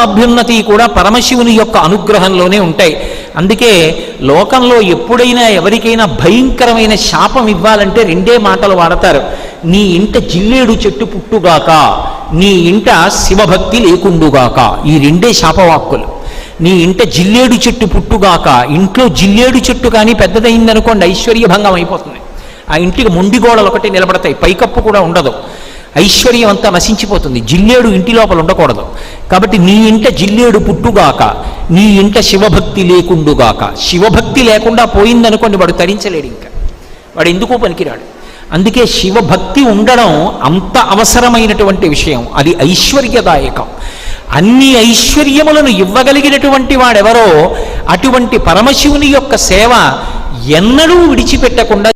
అభ్యున్నతి కూడా పరమశివుని యొక్క అనుగ్రహంలోనే ఉంటాయి. అందుకే లోకంలో ఎప్పుడైనా ఎవరికైనా భయంకరమైన శాపం ఇవ్వాలంటే రెండే మాటలు వాడతారు. నీ ఇంట జిల్లేడు చెట్టు పుట్టుగాక, నీ ఇంట శివభక్తి లేకుండుగాక. ఈ రెండే శాపవాక్కులు. నీ ఇంట జిల్లేడు చెట్టు పుట్టుగాక, ఇంట్లో జిల్లేడు చెట్టు కానీ పెద్దదైందనుకోండి ఐశ్వర్యభంగం అయిపోతుంది. ఆ ఇంటికి మొండి గోడలు ఒకటి నిలబడతాయి, పైకప్పు కూడా ఉండదు, ఐశ్వర్యం అంతా నశించిపోతుంది. జిల్లేడు ఇంటి లోపల ఉండకూడదు. కాబట్టి నీ ఇంట జిల్లేడు పుట్టుగాక, నీ ఇంట శివభక్తి లేకుండుగాక. శివభక్తి లేకుండా పోయిందనుకోండి వాడు తరించలేడు, ఇంకా వాడు ఎందుకు పనికిరాడు. అందుకే శివభక్తి ఉండడం అంత అవసరమైనటువంటి విషయం. అది ఐశ్వర్యదాయకం. అన్ని ఐశ్వర్యములను ఇవ్వగలిగినటువంటి వాడెవరో అటువంటి పరమశివుని యొక్క సేవ ఎన్నడూ విడిచిపెట్టకుండా